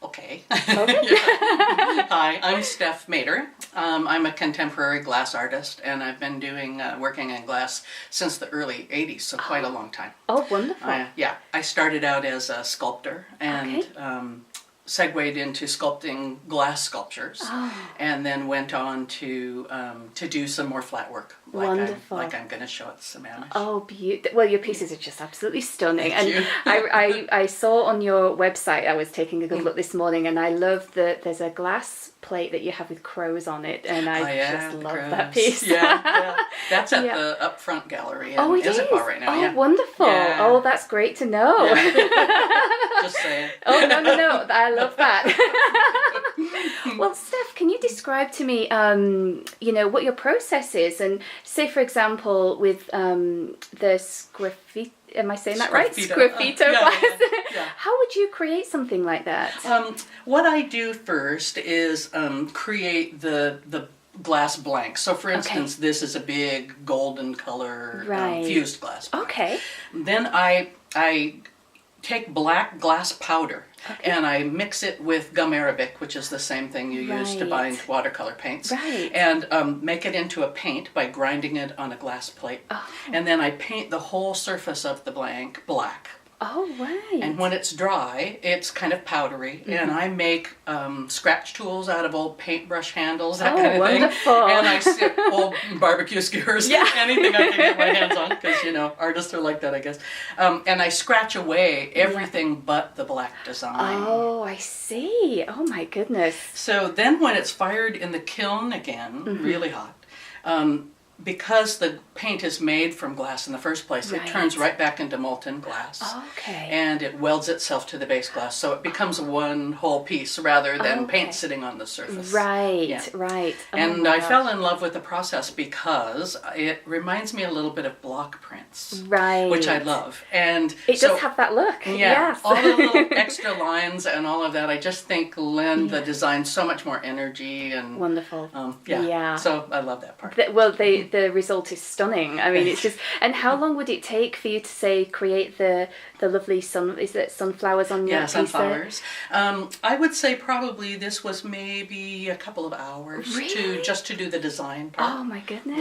Okay. Okay. Hi, I'm Steph Mater. I'm a contemporary glass artist, and I've been working in glass since the early 80s, so quite a long time. Oh, wonderful. Yeah, I started out as a sculptor and segued into sculpting glass sculptures, and then went on to do some more flat work, Wonderful. like I'm going to show at the Sammamish. Oh, beautiful. Well, your pieces are just absolutely stunning. Thank you. I saw on your website, I was taking a good look this morning, and I love that there's a glass plate that you have with crows on it, and I just love that piece. Yeah. That's at the up front gallery in Issaquah right now. Oh, wonderful. Yeah. Oh, that's great to know. Yeah. Just saying. Oh, no. I love that. Well, Steph, can you describe to me, what your process is? And say, for example, with the sgraffito, am I saying that right? Sgraffito glass. Yeah. How would you create something like that? What I do first is create the glass blank. So, for instance, this is a big golden color fused glass blank. Okay. Then I take black glass powder and I mix it with gum arabic, which is the same thing you use to bind watercolor paints, and make it into a paint by grinding it on a glass plate. And then I paint the whole surface of the blank black. Oh, right. And when it's dry, it's kind of powdery, and I make scratch tools out of old paintbrush handles, that kind of wonderful. Thing. And I sit old barbecue skewers, anything I can get my hands on, because, artists are like that, I guess. And I scratch away everything but the black design. Oh, I see. Oh, my goodness. So then when it's fired in the kiln again, really hot, because the paint is made from glass in the first place, it turns right back into molten glass. Okay. And it welds itself to the base glass, so it becomes one whole piece rather than paint sitting on the surface. Right. Oh, and I fell in love with the process because it reminds me a little bit of block prints. Right. Which I love. And it does have that look. Yeah. Yes. All the little extra lines and all of that, I just think lend the design so much more energy and wonderful. So I love that part. The result is stunning. I mean, it's just. And how long would it take for you to say create the lovely sunflowers on your piece there? Sunflowers. I would say probably this was maybe a couple of hours to do the design part. Oh my goodness!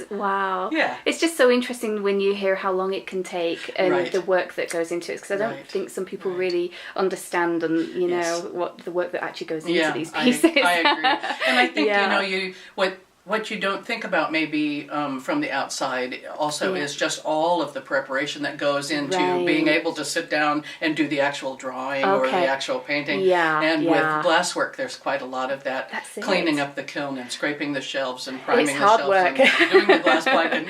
Yeah. Wow. Yeah. It's just so interesting when you hear how long it can take and the work that goes into it. Because I don't think some people really understand and what the work that actually goes into these pieces. I agree. And I think what you don't think about maybe from the outside also is just all of the preparation that goes into being able to sit down and do the actual drawing or the actual painting. And with glasswork, there's quite a lot of that. Cleaning up the kiln and scraping the shelves and priming the shelves and doing the glass blank.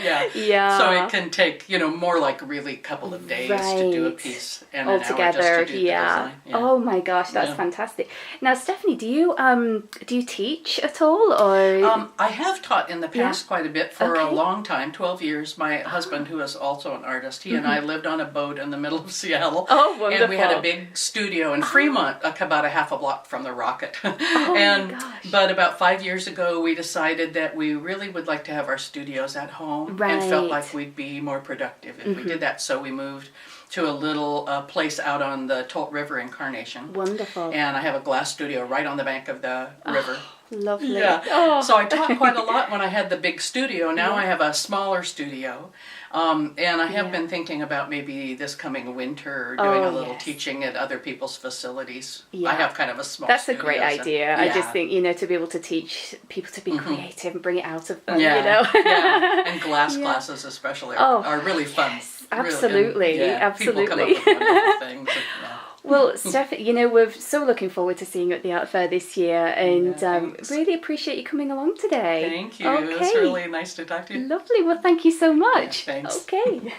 So it can take, more like really a couple of days to do a piece and an hour just to do the design. Oh my gosh, that's fantastic. Now, Stephanie, do you teach at all, or? I have taught in the past quite a bit for a long time, 12 years. My husband, who is also an artist, he and I lived on a boat in the middle of Seattle. Oh, wonderful. And we had a big studio in Fremont, about a half a block from the Rocket. But about 5 years ago, we decided that we really would like to have our studios at home and felt like we'd be more productive if we did that. So we moved to a little place out on the Tolt River in Carnation. Wonderful. And I have a glass studio right on the bank of the river. Lovely. Yeah. So I taught quite a lot when I had the big studio. Now I have a smaller studio. And I have been thinking about maybe this coming winter doing a little teaching at other people's facilities. I have kind of a small That's studio. A great idea. I just think, to be able to teach people to be creative and bring it out of them, And glass classes especially are really fun. Yes. Absolutely, absolutely. People come up with wonderful things. Well, Steph, we're so looking forward to seeing you at the art fair this year, and really appreciate you coming along today. Thank you. It was really nice to talk to you. Lovely. Well, thank you so much. Thanks. Okay.